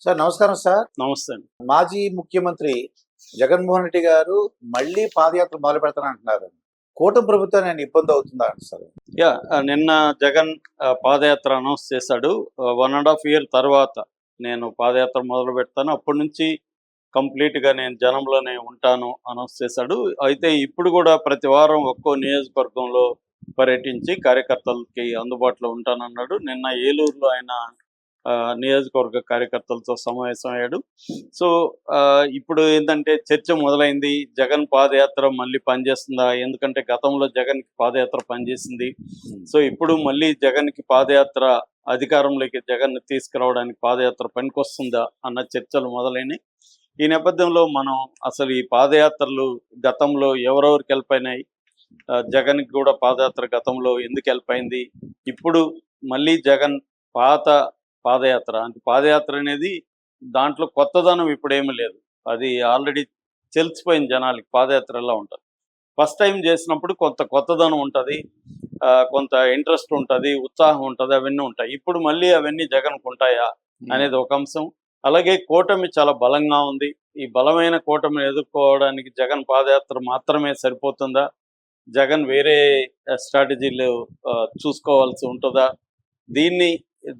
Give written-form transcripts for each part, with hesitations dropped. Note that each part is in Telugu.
సార్ నమస్కారం సార్. నమస్తే అండి. మాజీ ముఖ్యమంత్రి జగన్మోహన్ రెడ్డి గారు మళ్ళీ పాదయాత్ర మొదలు పెడతానంటున్నారు. కూటమి ప్రభుత్వం నేను ఇబ్బంది అవుతుందా అంట సార్? నిన్న జగన్ పాదయాత్ర అనౌన్స్ చేశాడు. 1.5 ఇయర్ తర్వాత నేను పాదయాత్ర మొదలు పెడతాను. అప్పటి నుంచి కంప్లీట్‌గా నేను జనంలోనే ఉంటాను అనౌన్స్ చేశాడు. అయితే ఇప్పుడు కూడా ప్రతి వారం ఒక్కో నియోజకవర్గంలో పర్యటించి కార్యకర్తలకి అందుబాటులో ఉంటానన్నాడు. నిన్న ఏలూరులో ఆయన నియోజకవర్గ కార్యకర్తలతో సమావేశమయ్యాడు. సో, ఇప్పుడు ఏందంటే చర్చ మొదలైంది. జగన్ పాదయాత్ర మళ్ళీ పనిచేస్తుందా? ఎందుకంటే గతంలో జగన్‌కి పాదయాత్ర పనిచేసింది. సో, ఇప్పుడు మళ్ళీ జగన్‌కి పాదయాత్ర అధికారంలోకి జగన్‌ని తీసుకురావడానికి పాదయాత్ర పనికొస్తుందా అన్న చర్చలు మొదలైనయి. ఈ నేపథ్యంలో మనం అసలు ఈ పాదయాత్రలు గతంలో ఎవరెవరికి హెల్ప్ అయినాయి? జగన్‌కి కూడా పాదయాత్ర గతంలో ఎందుకు హెల్ప్ అయింది? ఇప్పుడు మళ్ళీ జగన్ పాత పాదయాత్ర అంటే పాదయాత్ర అనేది దాంట్లో కొత్తదనం ఇప్పుడేమీ లేదు. అది ఆల్రెడీ తెలిసిపోయింది జనాలకి పాదయాత్ర ఎలా ఉంటది. ఫస్ట్ టైం చేసినప్పుడు కొంత కొత్తదనం ఉంటది. కొంత ఇంట్రెస్ట్ ఉంటది, ఉత్సాహం ఉంటది, అవన్నీ ఉంటాయి. ఇప్పుడు మళ్ళీ అవన్నీ జగన్‌కు ఉంటాయా అనేది ఒక అంశం. అలాగే కూటమి చాలా బలంగా ఉంది. ఈ బలమైన కూటమిని ఎదుర్కోవడానికి జగన్ పాదయాత్ర మాత్రమే సరిపోతుందా? జగన్ వేరే స్ట్రాటజీలు చూసుకోవాల్సి ఉంటుందా? దీన్ని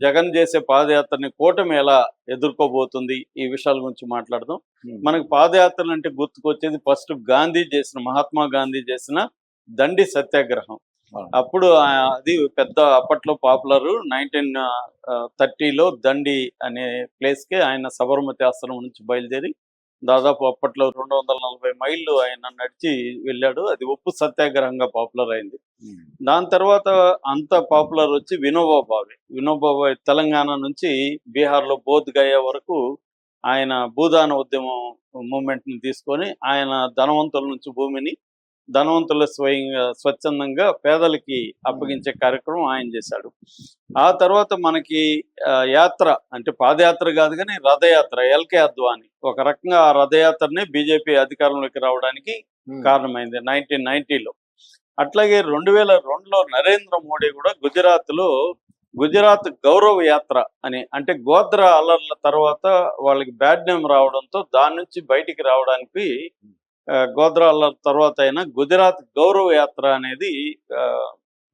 జగన్ చేసే పాదయాత్రని కూటమి ఎలా ఎదుర్కోబోతుంది? ఈ విషయాల గురించి మాట్లాడదాం. మనకు పాదయాత్రలు అంటే గుర్తుకొచ్చేది ఫస్ట్ మహాత్మా గాంధీ చేసిన దండి సత్యాగ్రహం. అప్పుడు అది పెద్ద అప్పట్లో పాపులర్. 1930లో దండి అనే ప్లేస్కి ఆయన సబర్మతి ఆశ్రమం నుంచి బయలుదేరి దాదాపు అప్పట్లో 240 మైళ్ళు ఆయన నడిచి వెళ్ళాడు. అది ఉప్పు సత్యాగ్రహంగా పాపులర్ అయింది. దాని తర్వాత అంత పాపులర్ వచ్చి వినోబా భావే తెలంగాణ నుంచి బీహార్లో బోధ్ గయా వరకు ఆయన భూదాన ఉద్యమం మూమెంట్ని తీసుకొని ఆయన ధనవంతుల నుంచి భూమిని ధనవంతుల స్వచ్ఛందంగా పేదలకి అప్పగించే కార్యక్రమం ఆయన చేశాడు. ఆ తర్వాత మనకి యాత్ర అంటే పాదయాత్ర కాదు కానీ రథయాత్ర, ఎల్కే అద్వాని ఒక రకంగా ఆ రథయాత్రనే బీజేపీ అధికారంలోకి రావడానికి కారణమైంది 1990లో. అట్లాగే 2002లో నరేంద్ర మోడీ కూడా గుజరాత్ గౌరవ యాత్ర అని, అంటే గోద్రా అల్లర్ల తర్వాత వాళ్ళకి బ్యాడ్ నేమ్ రావడంతో దాని నుంచి బయటికి రావడానికి గోద్రా అల్లర్ల తర్వాత అయినా గుజరాత్ గౌరవ యాత్ర అనేది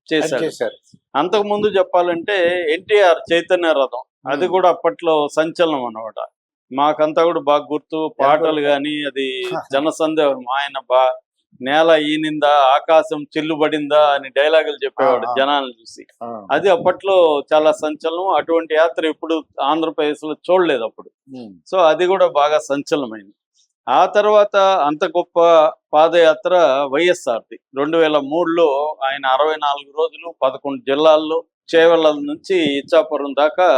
చేశారు. అంతకుముందు చెప్పాలంటే ఎన్టీఆర్ చైతన్య రథం, అది కూడా అప్పట్లో సంచలనం అన్నమాట. మాకంతా కూడా బాగా గుర్తు, పాటలు కానీ అది జనసందేహం. ఆయన నేల ఈనిందా, ఆకాశం చిల్లుబడిందా అని డైలాగులు చెప్పేవాడు జనాలను చూసి. అది అప్పట్లో చాలా సంచలనం. అటువంటి యాత్ర ఇప్పుడు ఆంధ్రప్రదేశ్ లో చూడలేదు అప్పుడు. సో అది కూడా బాగా సంచలనమైంది. ఆ తర్వాత అంత గొప్ప పాదయాత్ర వైఎస్ఆర్ది 2003లో ఆయన 64 రోజులు 11 జిల్లాల్లో చేవెళ్ళ నుంచి ఇచ్చాపురం దాకా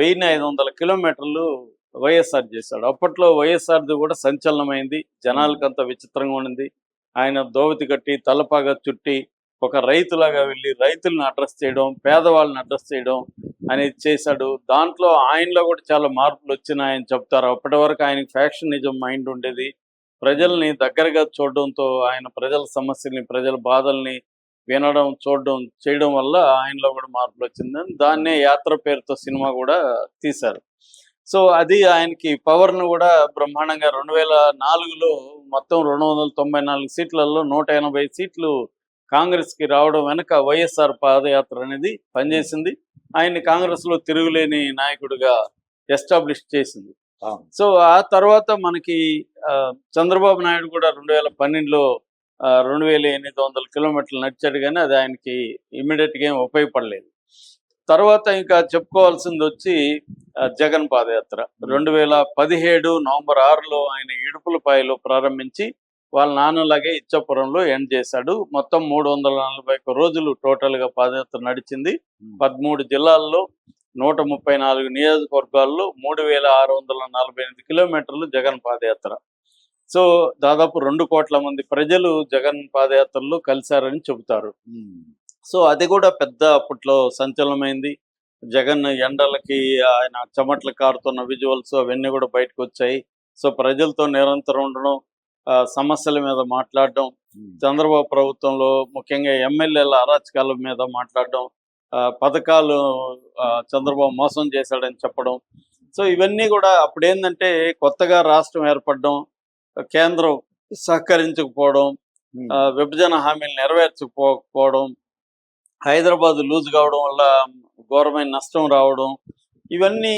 1500 కిలోమీటర్లు వైఎస్ఆర్ చేశాడు. అప్పట్లో వైఎస్ఆర్ది కూడా సంచలనమైంది. జనాలకంత విచిత్రంగా ఉండింది. ఆయన దోవతి కట్టి తలపాగా చుట్టి ఒక రైతులాగా వెళ్ళి రైతులను అడ్రస్ చేయడం, పేదవాళ్ళని అడ్రస్ చేయడం అనేది చేశాడు. దాంట్లో ఆయనలో కూడా చాలా మార్పులు వచ్చినాయని చెప్తారు. అప్పటి వరకు ఆయనకి ఫ్యాక్షనిజం మైండ్ ఉండేది. ప్రజల్ని దగ్గరగా చూడడంతో ఆయన ప్రజల సమస్యల్ని, ప్రజల బాధల్ని వినడం, చూడడం చేయడం వల్ల ఆయనలో కూడా మార్పులు వచ్చిందని దాన్నే యాత్ర పేరుతో సినిమా కూడా తీశారు. సో అది ఆయనకి పవర్ను కూడా బ్రహ్మాండంగా 2004లో మొత్తం 294 సీట్లలో 180 సీట్లు కాంగ్రెస్కి రావడం వెనక వైఎస్ఆర్ పాదయాత్ర అనేది పనిచేసింది. ఆయన్ని కాంగ్రెస్లో తిరుగులేని నాయకుడిగా ఎస్టాబ్లిష్ చేసింది. సో ఆ తర్వాత మనకి చంద్రబాబు నాయుడు కూడా 2012లో 2800 కిలోమీటర్లు నడిచాడు, కానీ అది ఆయనకి ఇమ్మీడియట్గా ఏం ఉపయోగపడలేదు. తర్వాత ఇంకా చెప్పుకోవాల్సింది వచ్చి జగన్ పాదయాత్ర 2017 నవంబర్ 6లో ఆయన ఇడుపులపాయలో ప్రారంభించి వాళ్ళ నాన్నలాగే ఇచ్చాపురంలో ఎండ్ చేశాడు. మొత్తం 341 రోజులు టోటల్గా పాదయాత్ర నడిచింది. 13 జిల్లాల్లో 134 నియోజకవర్గాల్లో 3648 కిలోమీటర్లు జగన్ పాదయాత్ర. సో దాదాపు 2 కోట్ల మంది ప్రజలు జగన్ పాదయాత్రలో కలిశారని చెబుతారు. సో అది కూడా పెద్ద అప్పట్లో సంచలనమైంది. జగన్ ఎండలకి ఆయన చెమట్లు కారుతున్న విజువల్స్ అవన్నీ కూడా బయటకు వచ్చాయి. సో ప్రజలతో నిరంతరం ఉండడం, సమస్యల మీద మాట్లాడడం, చంద్రబాబు ప్రభుత్వంలో ముఖ్యంగా ఎమ్మెల్యేల అరాచకాల మీద మాట్లాడడం, పథకాలు చంద్రబాబు మోసం చేశాడని చెప్పడం, సో ఇవన్నీ కూడా అప్పుడు ఏంటంటే కొత్తగా రాష్ట్రం ఏర్పడడం, కేంద్రం సహకరించకపోవడం, విభజన హామీలు నెరవేర్చకపోవడం, హైదరాబాద్ లూజ్ కావడం వల్ల ఘోరమైన నష్టం రావడం, ఇవన్నీ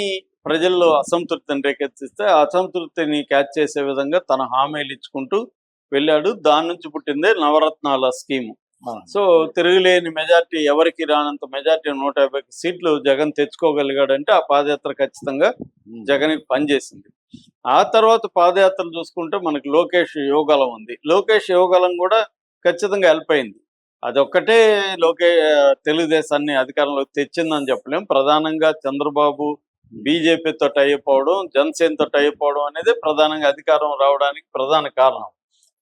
ప్రజల్లో అసంతృప్తిని రేకెత్తిస్తే ఆ అసంతృప్తిని క్యాచ్ చేసే విధంగా తన హామీలు ఇచ్చుకుంటూ వెళ్ళాడు. దాని నుంచి పుట్టిందే నవరత్నాల స్కీము. సో తిరుగులేని మెజార్టీ, ఎవరికి రానంత మెజార్టీ 150 సీట్లు జగన్ తెచ్చుకోగలిగాడంటే ఆ పాదయాత్ర ఖచ్చితంగా జగన్కి పనిచేసింది. ఆ తర్వాత పాదయాత్రలు చూసుకుంటే మనకి లోకేష్ యువగలం ఉంది. లోకేష్ యువగలం కూడా ఖచ్చితంగా హెల్ప్ అయింది. అదొక్కటే తెలుగుదేశాన్ని అధికారంలోకి తెచ్చిందని చెప్పలేం. ప్రధానంగా చంద్రబాబు బీజేపీతో టైఅప్ అవడం, జనసేనతో టైఅప్ అవడం అనేది ప్రధానంగా అధికారం రావడానికి ప్రధాన కారణం.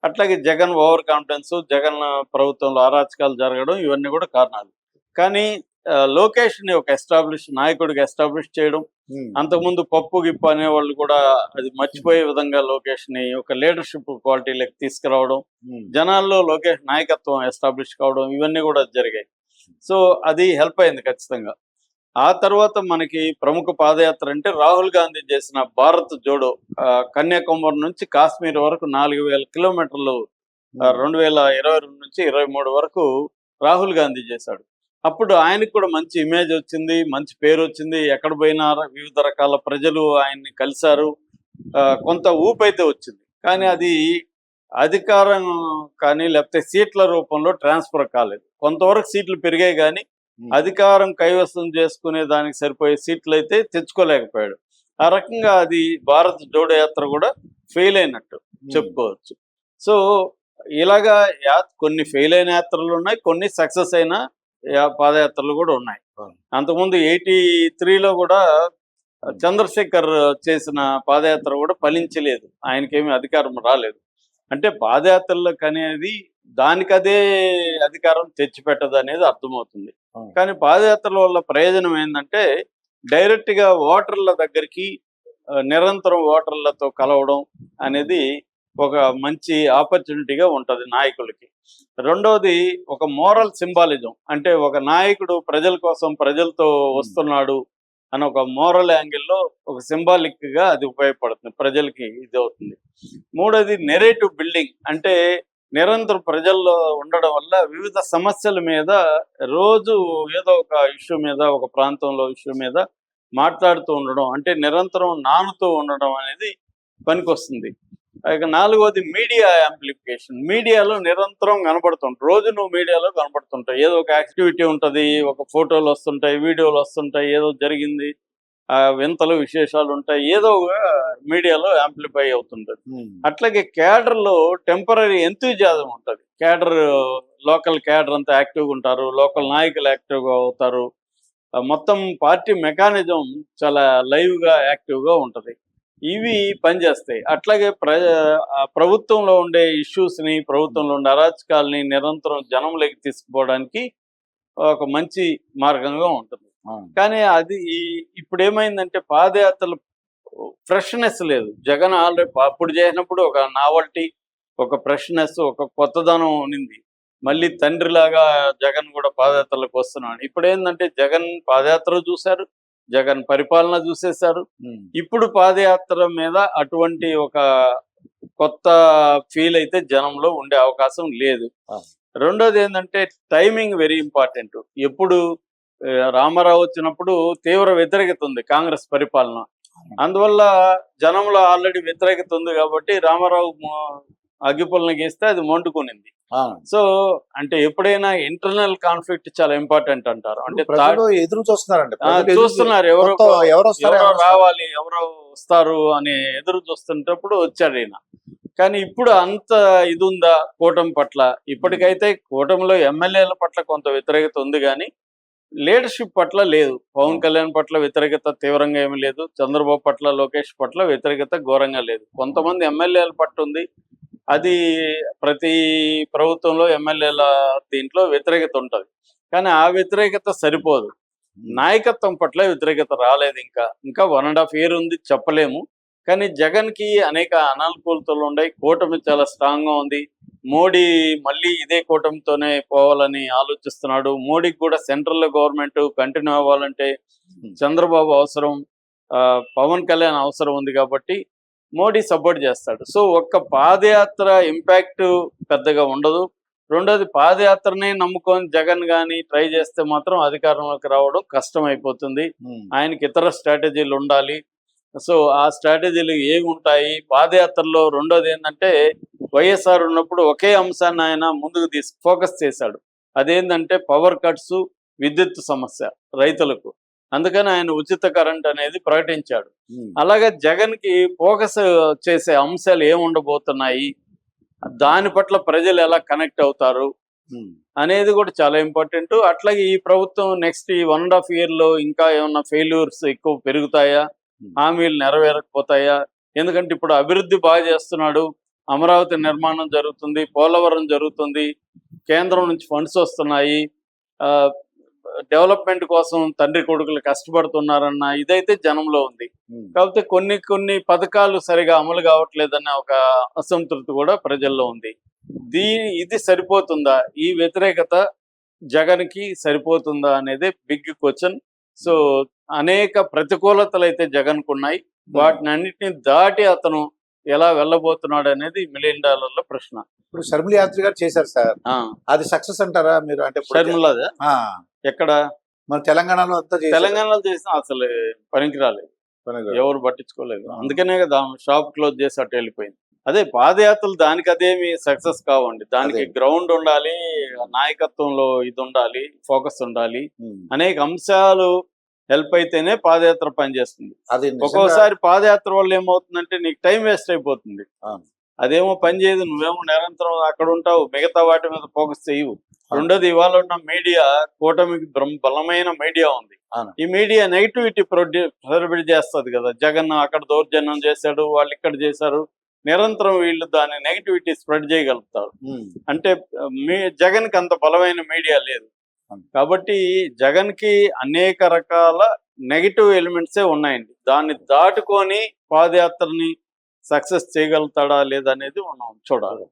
అట్లాగే జగన్ ఓవర్ కాన్ఫిడెన్స్, జగన్ ప్రభుత్వంలో అరాచకాలు జరగడం, ఇవన్నీ కూడా కారణాలు. కానీ లోకేష్ని ఒక నాయకుడిగా ఎస్టాబ్లిష్ చేయడం, అంతకుముందు పప్పు గిప్పు అనేవాళ్ళు కూడా అది మర్చిపోయే విధంగా లోకేష్ని ఒక లీడర్షిప్ క్వాలిటీలోకి తీసుకురావడం, జనాల్లో లోకేష్ నాయకత్వం ఎస్టాబ్లిష్ కావడం, ఇవన్నీ కూడా జరిగాయి. సో అది హెల్ప్ అయింది ఖచ్చితంగా. ఆ తర్వాత మనకి ప్రముఖ పాదయాత్ర అంటే రాహుల్ గాంధీ చేసిన భారత్ జోడో, కన్యాకుమారి నుంచి కాశ్మీర్ వరకు 4000 కిలోమీటర్లు 2022 నుంచి 23 వరకు రాహుల్ గాంధీ చేశాడు. అప్పుడు ఆయనకు కూడా మంచి ఇమేజ్ వచ్చింది, మంచి పేరు వచ్చింది. ఎక్కడ పోయినా వివిధ రకాల ప్రజలు ఆయన్ని కలిశారు, కొంత ఊపైతే వచ్చింది. కానీ అది అధికారం కానీ లేకపోతే సీట్ల రూపంలో ట్రాన్స్ఫర్ కాలేదు. కొంతవరకు సీట్లు పెరిగాయి కానీ అధికారం కైవసం చేసుకునే దానికి సరిపోయే సీట్లు అయితే తెచ్చుకోలేకపోయాడు. ఆ రకంగా అది భారత్ జోడో యాత్ర కూడా ఫెయిల్ అయినట్టు చెప్పుకోవచ్చు. సో ఇలాగా కొన్ని ఫెయిల్ అయిన యాత్రలు ఉన్నాయి, కొన్ని సక్సెస్ అయిన పాదయాత్రలు కూడా ఉన్నాయి. అంతకుముందు 83లో కూడా చంద్రశేఖర్ చేసిన పాదయాత్ర కూడా ఫలించలేదు, ఆయనకేమీ అధికారం రాలేదు. అంటే పాదయాత్రలకు అనేది దానికదే అధికారం తెచ్చిపెట్టదు అనేది అర్థమవుతుంది. కానీ పాదయాత్రల వల్ల ప్రయోజనం ఏంటంటే డైరెక్ట్గా ఓటర్ల దగ్గరికి నిరంతరం ఓటర్లతో కలవడం అనేది ఒక మంచి ఆపర్చునిటీగా ఉంటుంది నాయకులకి. రెండవది ఒక మోరల్ సింబాలిజం, అంటే ఒక నాయకుడు ప్రజల కోసం ప్రజలతో వస్తున్నాడు అని ఒక మోరల్ యాంగిల్లో ఒక సింబాలిక్గా అది ఉపయోగపడుతుంది, ప్రజలకి ఇది అవుతుంది. మూడోది నెరేటివ్ బిల్డింగ్, అంటే నిరంతరం ప్రజల్లో ఉండడం వల్ల వివిధ సమస్యల మీద రోజు ఏదో ఒక ఇష్యూ మీద, ఒక ప్రాంతంలో ఇష్యూ మీద మాట్లాడుతూ ఉండడం, అంటే నిరంతరం నానుతూ ఉండడం అనేది పనికొస్తుంది. ఇక నాలుగోది మీడియా యాంప్లిఫికేషన్. మీడియాలో నిరంతరం కనబడుతుంటాయి, రోజు నువ్వు మీడియాలో కనబడుతుంటాయి, ఏదో ఒక యాక్టివిటీ ఉంటుంది, ఒక ఫోటోలు వస్తుంటాయి, వీడియోలు వస్తుంటాయి, ఏదో జరిగింది, వింతలు విశేషాలు ఉంటాయి, ఏదో మీడియాలో యాంప్లిఫై అవుతుంటుంది. అట్లాగే క్యాడర్లో టెంపరీ ఎంతూజియాజం ఉంటుంది. లోకల్ క్యాడర్ అంతా యాక్టివ్గా ఉంటారు, లోకల్ నాయకులు యాక్టివ్గా అవుతారు, మొత్తం పార్టీ మెకానిజం చాలా లైవ్గా యాక్టివ్గా ఉంటుంది. ఇవి పనిచేస్తాయి. అట్లాగే ప్రభుత్వంలో ఉండే ఇష్యూస్ని, ప్రభుత్వంలో ఉండే అరాచకాలని నిరంతరం జనంలోకి తీసుకుపోవడానికి ఒక మంచి మార్గంగా ఉంటుంది. కానీ అది ఇప్పుడు ఏమైందంటే పాదయాత్రలు ఫ్రెష్నెస్ లేదు. జగన్ ఆల్రెడీ అప్పుడు చేసినప్పుడు ఒక నావల్టీ, ఒక ఫ్రెష్నెస్, ఒక కొత్తదనం ఉంది. మళ్ళీ తండ్రిలాగా జగన్ కూడా పాదయాత్రలకు వస్తున్నాడు. ఇప్పుడు ఏంటంటే జగన్ పాదయాత్ర చూశారు, జగన్ పరిపాలన చూసేశారు. ఇప్పుడు పాదయాత్ర మీద అటువంటి ఒక కొత్త ఫీల్ అయితే జనంలో ఉండే అవకాశం లేదు. రెండోది ఏంటంటే టైమింగ్ వెరీ ఇంపార్టెంట్. ఎప్పుడు రామారావు వచ్చినప్పుడు తీవ్ర వ్యతిరేకత ఉంది కాంగ్రెస్ పరిపాలన, అందువల్ల జనంలో ఆల్రెడీ వ్యతిరేకత ఉంది కాబట్టి రామారావు అగ్గిపుల్ని గీస్తే అది మండుకునింది. సో అంటే ఎప్పుడైనా ఇంటర్నల్ కాన్ఫ్లిక్ట్ చాలా ఇంపార్టెంట్ అంటారు. అంటే ఎదురు చూస్తున్నారండి, చూస్తున్నారు ఎవరో రావాలి, ఎవరో వస్తారు అని ఎదురు చూస్తుంటప్పుడు వచ్చాడు ఈయన. కానీ ఇప్పుడు అంత ఇది ఉందా కూటమి పట్ల? ఇప్పటికైతే కూటమిలో ఎమ్మెల్యేల పట్ల కొంత వ్యతిరేకత ఉంది కానీ లీడర్షిప్ పట్ల లేదు. పవన్ కళ్యాణ్ పట్ల వ్యతిరేకత తీవ్రంగా ఏమీ లేదు, చంద్రబాబు పట్ల, లోకేష్ పట్ల వ్యతిరేకత ఘోరంగా లేదు. కొంతమంది ఎమ్మెల్యేల పట్ల ఉంది, అది ప్రతి ప్రభుత్వంలో ఎమ్మెల్యేల దీంట్లో వ్యతిరేకత ఉంటుంది. కానీ ఆ వ్యతిరేకత సరిపోదు, నాయకత్వం పట్ల వ్యతిరేకత రాలేదు. ఇంకా 1.5 year ఉంది చెప్పలేము. కానీ జగన్కి అనేక అనానుకూలతలు ఉన్నాయి, కూటమి చాలా స్ట్రాంగ్గా ఉంది. మోడీ మళ్ళీ ఇదే కూటమితోనే పోవాలని ఆలోచిస్తున్నాడు. మోడీకి కూడా సెంట్రల్ గవర్నమెంట్ కంటిన్యూ అవ్వాలంటే చంద్రబాబు అవసరం. పవన్ కళ్యాణ్ అవసరం ఉంది కాబట్టి మోడీ సపోర్ట్ చేస్తాడు. సో ఒక్క పాదయాత్ర ఇంపాక్ట్ పెద్దగా ఉండదు. రెండోది, పాదయాత్రని నమ్ముకొని జగన్ కానీ ట్రై చేస్తే మాత్రం అధికారంలోకి రావడం కష్టం అయిపోతుంది. ఆయనకి ఇతర స్ట్రాటజీలు ఉండాలి. సో ఆ స్ట్రాటజీలు ఏమి ఉంటాయి పాదయాత్రలో? రెండోది ఏంటంటే, వైఎస్ఆర్ ఉన్నప్పుడు ఒకే అంశాన్ని ఆయన ముందుకు ఫోకస్ చేశాడు. అదేంటంటే పవర్ కట్స్, విద్యుత్ సమస్య రైతులకు. అందుకని ఆయన ఉచిత కరెంట్ అనేది ప్రకటించాడు. అలాగే జగన్ కి ఫోకస్ చేసే అంశాలు ఏముండబోతున్నాయి, దాని పట్ల ప్రజలు ఎలా కనెక్ట్ అవుతారు అనేది కూడా చాలా ఇంపార్టెంట్. అట్లాగే ఈ ప్రభుత్వం నెక్స్ట్ ఈ 1.5 year లో ఇంకా ఏమన్నా ఫెయిల్యూర్స్ ఎక్కువ పెరుగుతాయా, హామీలు నెరవేరకపోతాయా? ఎందుకంటే ఇప్పుడు అభివృద్ధి బాగా చేస్తున్నాడు, అమరావతి నిర్మాణం జరుగుతుంది, పోలవరం జరుగుతుంది, కేంద్రం నుంచి ఫండ్స్ వస్తున్నాయి, డెవలప్మెంట్ కోసం తండ్రి కొడుకులు కష్టపడుతున్నారన్న ఇదైతే జనంలో ఉంది. కాకపోతే కొన్ని పథకాలు సరిగా అమలు కావట్లేదన్న ఒక అసంతృప్తి కూడా ప్రజల్లో ఉంది. ఇది సరిపోతుందా? ఈ వ్యతిరేకత జగన్ కి సరిపోతుందా అనేది బిగ్ క్వశ్చన్. సో అనేక ప్రతికూలతలు అయితే జగన్ కు ఉన్నాయి. వాటిని అన్నిటిని దాటి అతను ఎలా వెళ్ళబోతున్నాడు అనేది $1 million ప్రశ్న. ఇప్పుడు షర్మిల యాత్రి గారు చేశారు సార్, అది సక్సెస్ అంటారా మీరు? అంటే షర్మిలదా ఎక్కడ? మన తెలంగాణలో అంతా తెలంగాణలో చేసిన అసలు పనికి రాలేదు, ఎవరు పట్టించుకోలేదు. అందుకనే కదా షాప్ క్లోజ్ చేసి అటు వెళ్ళిపోయింది. అదే పాదయాత్రలు దానికి అదేమి సక్సెస్ కావండి. దానికి గ్రౌండ్ ఉండాలి, నాయకత్వంలో ఇది ఉండాలి, ఫోకస్ ఉండాలి, అనేక అంశాలు హెల్ప్ అయితేనే పాదయాత్ర పనిచేస్తుంది. ఒక్కోసారి పాదయాత్ర వల్ల ఏమవుతుందంటే నీకు టైం వేస్ట్ అయిపోతుంది, అదేమో పని చేయదు, నువ్వేమో నిరంతరం అక్కడ ఉంటావు, మిగతా వాటి మీద ఫోకస్ చేయవు. రెండోది, ఇవాళ ఉన్న మీడియా కూటమికి బలమైన మీడియా ఉంది. ఈ మీడియా నెగిటివిటీ ప్రొడ్యూస్ చేస్తుంది కదా. జగన్ అక్కడ దౌర్జన్యం చేశాడు, వాళ్ళు ఇక్కడ చేశారు, నిరంతరం వీళ్ళు దాన్ని నెగిటివిటీ స్ప్రెడ్ చేయగలుగుతారు. అంటే జగన్ కి అంత బలమైన మీడియా లేదు కాబట్టి జగన్ కి అనేక రకాల నెగిటివ్ ఎలిమెంట్సే ఉన్నాయండి. దాన్ని దాటుకొని పాదయాత్రని సక్సెస్ చేయగలుగుతాడా లేదనేది మనం చూడాలి.